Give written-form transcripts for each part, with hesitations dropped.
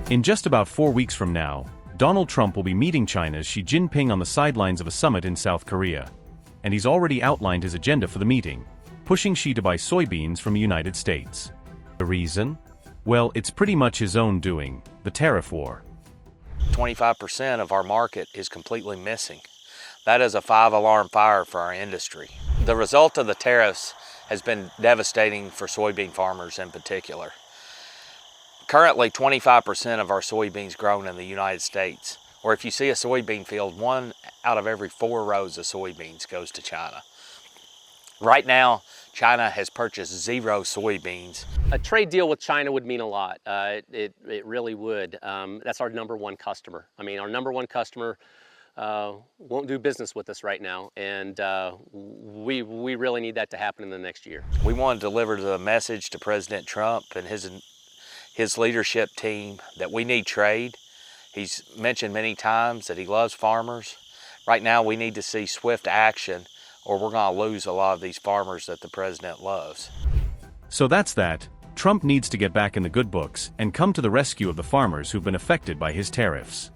In just about 4 weeks from now, Donald Trump will be meeting China's Xi Jinping on the sidelines of a summit in South Korea. And he's already outlined his agenda for the meeting, pushing Xi to buy soybeans from the United States. The reason? Well, it's pretty much his own doing, the tariff war. 25% of our market is completely missing. That is a 5-alarm fire for our industry. The result of the tariffs has been devastating for soybean farmers in particular. Currently, 25% of our soybeans grown in the United States, or if you see a soybean field, 1 out of every 4 rows of soybeans goes to China. Right now, China has purchased 0 soybeans. A trade deal with China would mean a lot. It really would. That's our #1 customer. I mean, our #1 customer won't do business with us right now, and we really need that to happen in the next year. We want to deliver the message to President Trump and his leadership team that we need trade. He's mentioned many times that he loves farmers. Right now, we need to see swift action, or we're going to lose a lot of these farmers that the president loves. So that's that. Trump needs to get back in the good books and come to the rescue of the farmers who've been affected by his tariffs.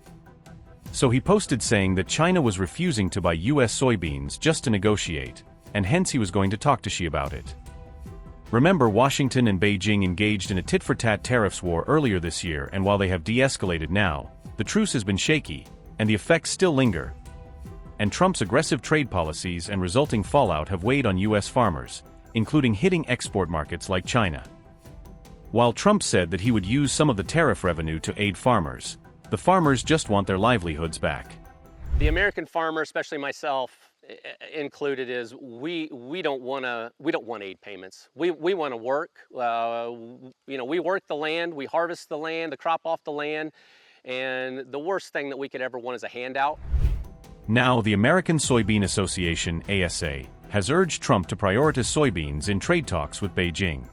So he posted saying that China was refusing to buy US soybeans just to negotiate, and hence he was going to talk to Xi about it. Remember, Washington and Beijing engaged in a tit-for-tat tariffs war earlier this year, and while they have de-escalated now, the truce has been shaky, and the effects still linger. And Trump's aggressive trade policies and resulting fallout have weighed on US farmers, including hitting export markets like China. While Trump said that he would use some of the tariff revenue to aid farmers, the farmers just want their livelihoods back. The American farmer, especially myself included, is we don't want aid payments. We want to work. We work the land, we harvest the land, the crop off the land, and the worst thing that we could ever want is a handout. Now, the American Soybean Association, ASA, has urged Trump to prioritize soybeans in trade talks with Beijing,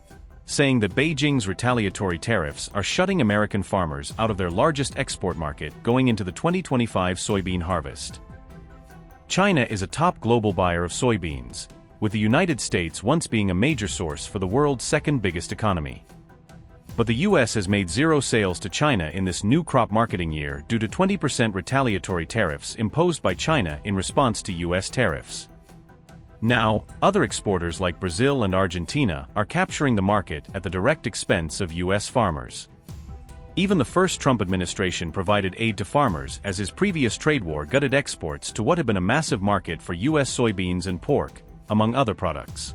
saying that Beijing's retaliatory tariffs are shutting American farmers out of their largest export market going into the 2025 soybean harvest. China is a top global buyer of soybeans, with the United States once being a major source for the world's second biggest economy. But the US has made 0 sales to China in this new crop marketing year due to 20% retaliatory tariffs imposed by China in response to US tariffs. Now, other exporters like Brazil and Argentina are capturing the market at the direct expense of US farmers. Even the first Trump administration provided aid to farmers as his previous trade war gutted exports to what had been a massive market for US soybeans and pork, among other products.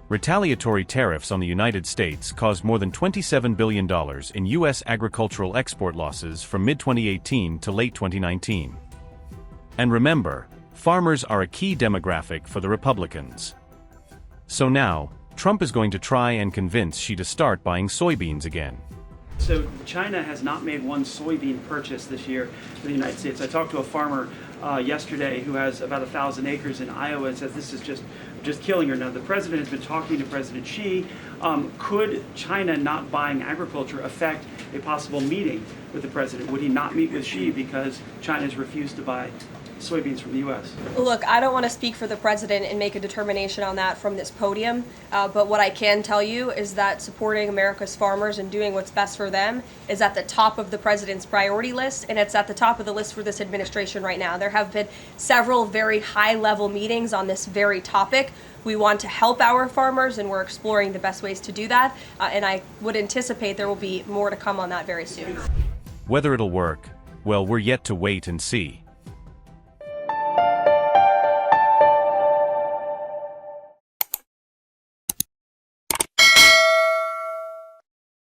Retaliatory tariffs on the United States caused more than $27 billion in US agricultural export losses from mid-2018 to late 2019. And remember, farmers are a key demographic for the Republicans. So now, Trump is going to try and convince Xi to start buying soybeans again. So China has not made 1 soybean purchase this year for the United States. I talked to a farmer yesterday who has about 1,000 acres in Iowa and says this is just killing her. Now, the president has been talking to President Xi. Could China not buying agriculture affect a possible meeting with the president? Would he not meet with Xi because China has refused to buy soybeans from the U.S.? Look, I don't want to speak for the president and make a determination on that from this podium, but what I can tell you is that supporting America's farmers and doing what's best for them is at the top of the president's priority list, and it's at the top of the list for this administration right now. There have been several very high-level meetings on this very topic. We want to help our farmers, and we're exploring the best ways to do that, and I would anticipate there will be more to come on that very soon. Whether it'll work, well, we're yet to wait and see.